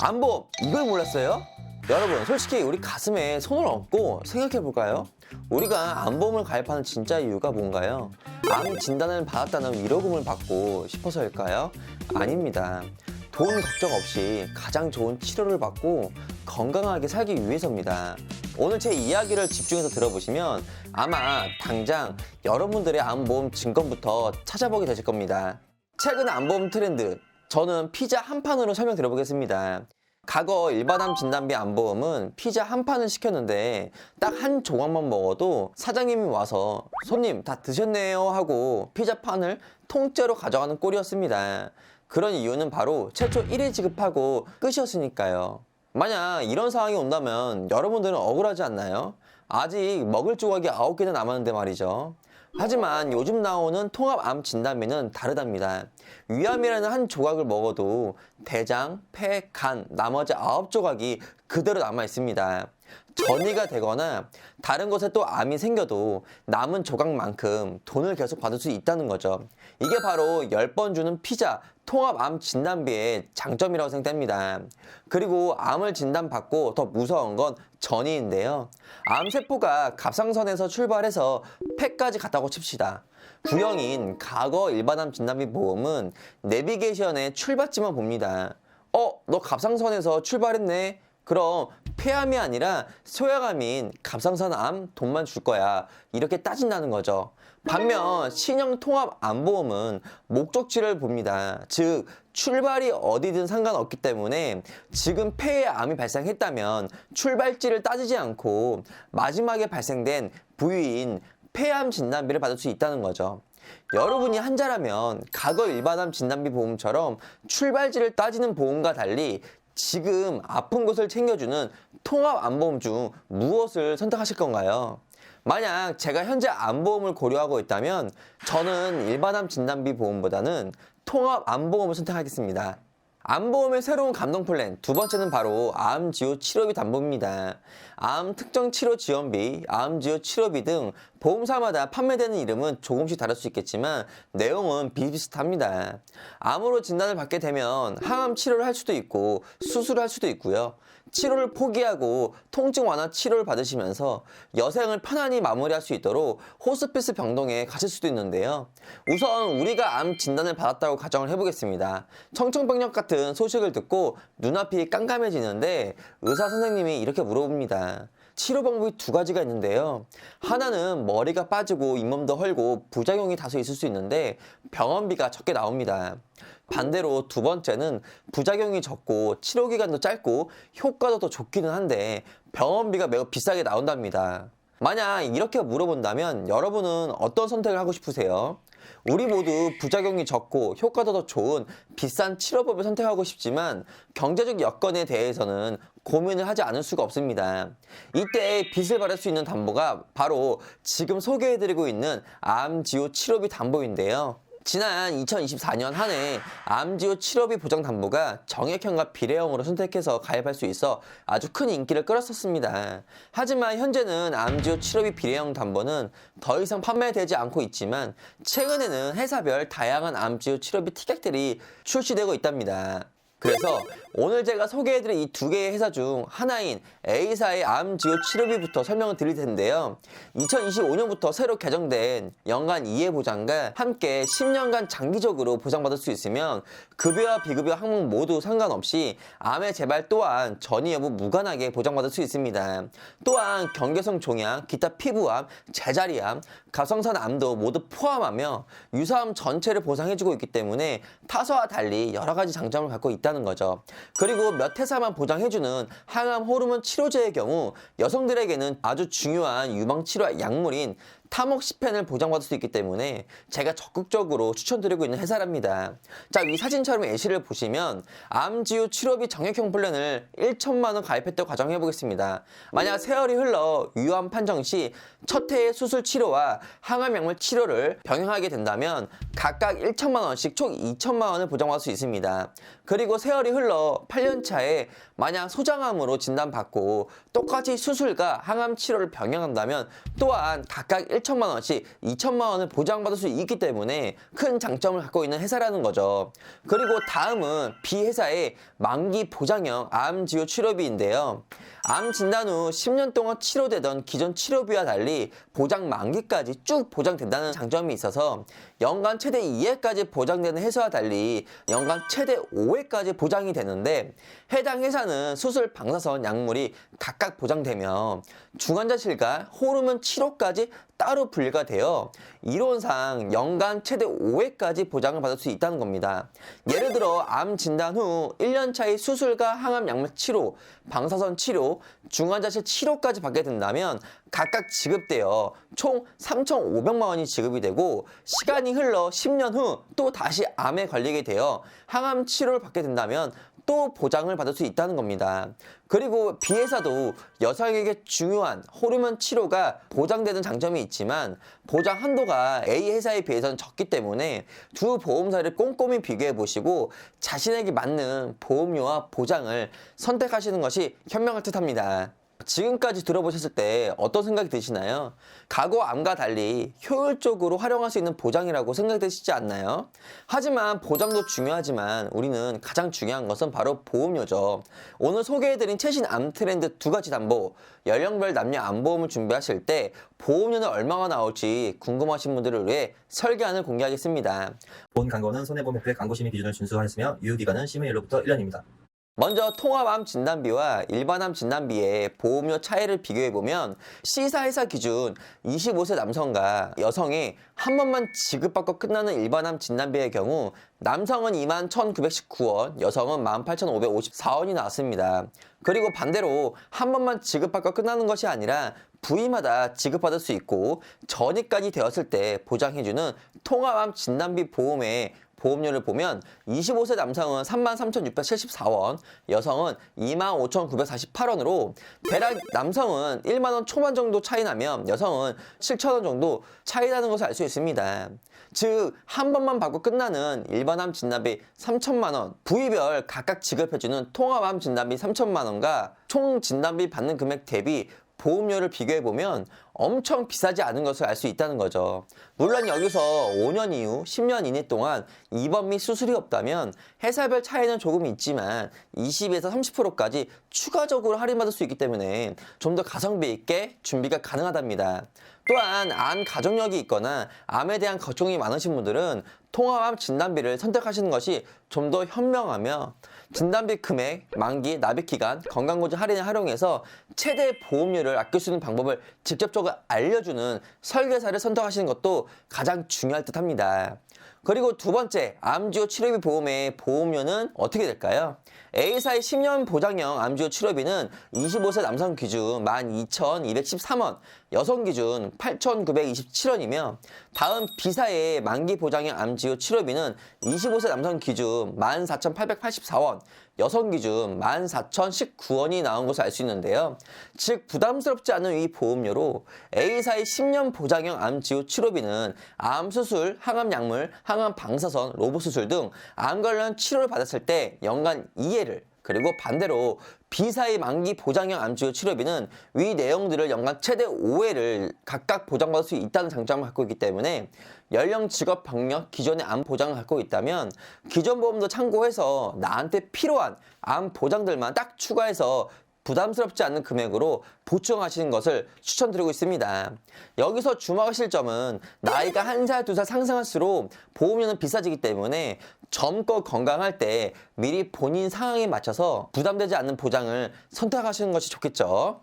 암보험 이걸 몰랐어요? 여러분 솔직히 우리 가슴에 손을 얹고 생각해 볼까요? 우리가 암보험을 가입하는 진짜 이유가 뭔가요? 암 진단을 받았다는 위로금을 받고 싶어서일까요? 아닙니다. 돈 걱정 없이 가장 좋은 치료를 받고 건강하게 살기 위해서입니다. 오늘 제 이야기를 집중해서 들어보시면 아마 당장 여러분들의 암보험 증권부터 찾아보게 되실 겁니다. 최근 암보험 트렌드, 저는 피자 한 판으로 설명드려보겠습니다. 과거 일반암 진단비 암보험은 피자 한 판을 시켰는데 딱 한 조각만 먹어도 사장님이 와서 손님 다 드셨네요 하고 피자 판을 통째로 가져가는 꼴이었습니다. 그런 이유는 바로 최초 1회 지급하고 끝이었으니까요. 만약 이런 상황이 온다면 여러분들은 억울하지 않나요? 아직 먹을 조각이 9개나 남았는데 말이죠. 하지만 요즘 나오는 통합암 진단비는 다르답니다. 위암이라는 한 조각을 먹어도 대장, 폐, 간, 나머지 9조각이 그대로 남아 있습니다. 전이가 되거나 다른 곳에 또 암이 생겨도 남은 조각만큼 돈을 계속 받을 수 있다는 거죠. 이게 바로 10번 주는 피자 통합암 진단비의 장점이라고 생각됩니다. 그리고 암을 진단받고 더 무서운 건 전이인데요. 암세포가 갑상선에서 출발해서 폐까지 갔다고 칩시다. 구형인 과거 일반암 진단비 보험은 내비게이션의 출발지만 봅니다. 너 갑상선에서 출발했네? 그럼 폐암이 아니라 소양암인 갑상선암 돈만 줄 거야. 이렇게 따진다는 거죠. 반면 신형 통합 암보험은 목적지를 봅니다. 즉 출발이 어디든 상관없기 때문에 지금 폐에 암이 발생했다면 출발지를 따지지 않고 마지막에 발생된 부위인 폐암 진단비를 받을 수 있다는 거죠. 여러분이 환자라면 과거 일반암 진단비 보험처럼 출발지를 따지는 보험과 달리 지금 아픈 곳을 챙겨주는 통합 암보험 중 무엇을 선택하실 건가요? 만약 제가 현재 암보험을 고려하고 있다면 저는 일반암 진단비 보험보다는 통합 암보험을 선택하겠습니다. 암보험의 새로운 감동 플랜 두 번째는 바로 암지호 치료비 담보입니다. 암 특정 치료 지원비, 암지호 치료비 등 보험사마다 판매되는 이름은 조금씩 다를 수 있겠지만 내용은 비슷합니다. 암으로 진단을 받게 되면 항암 치료를 할 수도 있고 수술을 할 수도 있고요. 치료를 포기하고 통증 완화 치료를 받으시면서 여생을 편안히 마무리할 수 있도록 호스피스 병동에 가실 수도 있는데요. 우선 우리가 암 진단을 받았다고 가정을 해보겠습니다. 청천벽력 같은 소식을 듣고 눈앞이 깜깜해지는데 의사 선생님이 이렇게 물어봅니다. 치료 방법이 두 가지가 있는데요. 하나는 머리가 빠지고 잇몸도 헐고 부작용이 다소 있을 수 있는데 병원비가 적게 나옵니다. 반대로 두 번째는 부작용이 적고 치료기간도 짧고 효과도 더 좋기는 한데 병원비가 매우 비싸게 나온답니다. 만약 이렇게 물어본다면 여러분은 어떤 선택을 하고 싶으세요? 우리 모두 부작용이 적고 효과도 더 좋은 비싼 치료법을 선택하고 싶지만 경제적 여건에 대해서는 고민을 하지 않을 수가 없습니다. 이때 빚을 받을 수 있는 담보가 바로 지금 소개해드리고 있는 암지호 치료비 담보인데요. 지난 2024년 한 해 암지호 치료비 보장 담보가 정액형과 비례형으로 선택해서 가입할 수 있어 아주 큰 인기를 끌었었습니다. 하지만 현재는 암지호 치료비 비례형 담보는 더 이상 판매되지 않고 있지만 최근에는 회사별 다양한 암지호 치료비 티켓들이 출시되고 있답니다. 그래서 오늘 제가 소개해드릴 이 두 개의 회사 중 하나인 A사의 암지호 치료비부터 설명을 드릴 텐데요. 2025년부터 새로 개정된 연간 2회 보장과 함께 10년간 장기적으로 보장받을 수 있으면 급여와 비급여 항목 모두 상관없이 암의 재발 또한 전이 여부 무관하게 보장받을 수 있습니다. 또한 경계성 종양, 기타 피부암, 제자리암, 갑상선암도 모두 포함하며 유사암 전체를 보장해주고 있기 때문에 타사와 달리 여러 가지 장점을 갖고 있다는 거죠. 그리고 몇 회사만 보장해주는 항암 호르몬 치료제의 경우 여성들에게는 아주 중요한 유방치료 약물인 타목시펜을 보장받을 수 있기 때문에 제가 적극적으로 추천드리고 있는 회사랍니다. 자, 이 사진처럼 예시를 보시면 암지호 치료비 정액형 플랜을 1천만 원 가입했다고 가정해 보겠습니다. 만약 세월이 흘러 유암 판정 시 첫 해의 수술 치료와 항암 약물 치료를 병행하게 된다면 각각 1천만 원씩 총 2천만 원을 보장받을 수 있습니다. 그리고 세월이 흘러 8년 차에 만약 소장암으로 진단받고 똑같이 수술과 항암 치료를 병행한다면 또한 각각 1천만 원씩 2천만 원을 보장받을 수 있기 때문에 큰 장점을 갖고 있는 회사라는 거죠. 그리고 다음은 B회사의 만기 보장형 암지료 치료비인데요. 암 진단 후 10년 동안 치료되던 기존 치료비와 달리 보장 만기까지 쭉 보장된다는 장점이 있어서 연간 최대 2회까지 보장되는 회사와 달리 연간 최대 5회까지 보장이 되는데, 해당 회사는 수술, 방사선, 약물이 각각 보장되며 중환자실과 호르몬 치료까지 따로 분리가 되어 이론상 연간 최대 5회까지 보장을 받을 수 있다는 겁니다. 예를 들어 암 진단 후 1년 차의 수술과 항암 약물 치료, 방사선 치료, 중환자실 치료까지 받게 된다면 각각 지급되어 총 3,500만 원이 지급이 되고, 시간이 흘러 10년 후 또 다시 암에 걸리게 되어 항암 치료를 받게 된다면 또 보장을 받을 수 있다는 겁니다. 그리고 B회사도 여성에게 중요한 호르몬 치료가 보장되는 장점이 있지만 보장 한도가 A회사에 비해서는 적기 때문에 두 보험사를 꼼꼼히 비교해 보시고 자신에게 맞는 보험료와 보장을 선택하시는 것이 현명할 듯 합니다. 지금까지 들어보셨을 때 어떤 생각이 드시나요? 과거 암과 달리 효율적으로 활용할 수 있는 보장이라고 생각되시지 않나요? 하지만 보장도 중요하지만 우리는 가장 중요한 것은 바로 보험료죠. 오늘 소개해드린 최신 암 트렌드 2가지 담보, 연령별 남녀 암보험을 준비하실 때 보험료는 얼마가 나올지 궁금하신 분들을 위해 설계안을 공개하겠습니다. 본 광고는 손해보험협회 광고심의 기준을 준수하였으며 유효기간은 심의일로부터 1년입니다. 먼저 통합암 진단비와 일반암 진단비의 보험료 차이를 비교해보면 C사회사 기준 25세 남성과 여성이 한 번만 지급받고 끝나는 일반암 진단비의 경우 남성은 21,919원, 여성은 18,554원이 나왔습니다. 그리고 반대로 한 번만 지급받고 끝나는 것이 아니라 부위마다 지급받을 수 있고 전이까지 되었을 때 보장해주는 통합암 진단비 보험의 보험료를 보면 25세 남성은 33,674원, 여성은 25,948원으로 대략 남성은 1만 원 초반 정도 차이 나면 여성은 7,000원 정도 차이 나는 것을 알 수 있습니다. 즉, 한 번만 받고 끝나는 일반암 진단비 3천만 원, 부위별 각각 지급해주는 통합암 진단비 3천만 원과 총 진단비 받는 금액 대비 보험료를 비교해보면 엄청 비싸지 않은 것을 알 수 있다는 거죠. 물론 여기서 5년 이후 10년 이내 동안 입원 및 수술이 없다면 회사별 차이는 조금 있지만 20에서 30%까지 추가적으로 할인받을 수 있기 때문에 좀 더 가성비 있게 준비가 가능하답니다. 또한 암 가족력이 있거나 암에 대한 걱정이 많으신 분들은 통합암 진단비를 선택하시는 것이 좀 더 현명하며 진단비 금액, 만기, 납입기간, 건강보증 할인을 활용해서 최대 보험료를 아낄 수 있는 방법을 직접적으로 알려주는 설계사를 선택하시는 것도 가장 중요할 듯 합니다. 그리고 두 번째, 암지료 치료비 보험의 보험료는 어떻게 될까요? A사의 10년 보장형 암지료 치료비는 25세 남성 기준 12,213원, 여성 기준 8,927원이며 다음 B사의 만기 보장형 암지료 치료비는 25세 남성 기준 14,884원, 여성 기준 14,019원이 나온 것을 알 수 있는데요. 즉 부담스럽지 않은 이 보험료로 A사의 10년 보장형 암지료 치료비는 암수술, 항암약물, 항암 방사선, 로봇수술 등 암 관련 치료를 받았을 때 연간 2회를, 그리고 반대로 B사의 만기 보장형 암치료 치료비는 위 내용들을 연간 최대 5회를 각각 보장받을 수 있다는 장점을 갖고 있기 때문에 연령, 직업, 병력, 기존의 암 보장을 갖고 있다면 기존 보험도 참고해서 나한테 필요한 암 보장들만 딱 추가해서 부담스럽지 않는 금액으로 보충하시는 것을 추천드리고 있습니다. 여기서 주목하실 점은 나이가 1살, 2살 상승할수록 보험료는 비싸지기 때문에 젊고 건강할 때 미리 본인 상황에 맞춰서 부담되지 않는 보장을 선택하시는 것이 좋겠죠.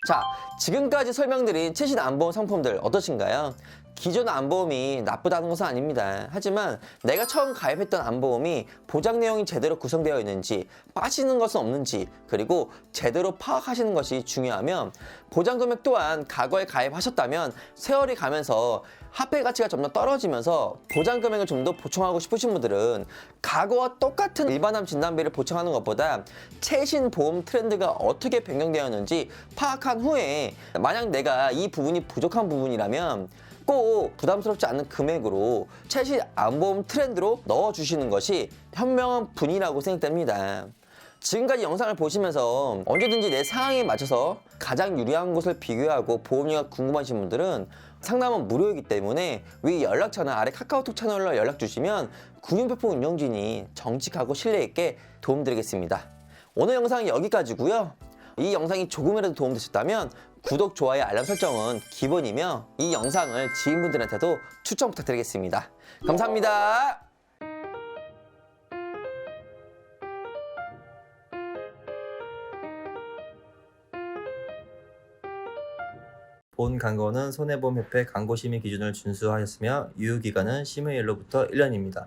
자, 지금까지 설명드린 최신 암보험 상품들 어떠신가요? 기존 암보험이 나쁘다는 것은 아닙니다. 하지만 내가 처음 가입했던 암보험이 보장 내용이 제대로 구성되어 있는지, 빠지는 것은 없는지, 그리고 제대로 파악하시는 것이 중요하며 보장 금액 또한 과거에 가입하셨다면 세월이 가면서 화폐 가치가 좀 더 떨어지면서 보장 금액을 좀 더 보충하고 싶으신 분들은 과거와 똑같은 일반암 진단비를 보충하는 것보다 최신 보험 트렌드가 어떻게 변경되었는지 파악한 후에 만약 내가 이 부분이 부족한 부분이라면 꼭 부담스럽지 않은 금액으로 최신 암보험 트렌드로 넣어주시는 것이 현명한 분이라고 생각됩니다. 지금까지 영상을 보시면서 언제든지 내 상황에 맞춰서 가장 유리한 곳을 비교하고 보험료가 궁금하신 분들은 상담은 무료이기 때문에 위 연락처나 아래 카카오톡 채널로 연락 주시면 금융표품 운영진이 정직하고 신뢰있게 도움드리겠습니다. 오늘 영상은 여기까지고요. 이 영상이 조금이라도 도움되셨다면 구독, 좋아요, 알람 설정은 기본이며 이 영상을 지인분들한테도 추천 부탁드리겠습니다. 감사합니다. 본 광고는 손해보험협회 광고심의 기준을 준수하였으며 유효기간은 심의일로부터 1년입니다.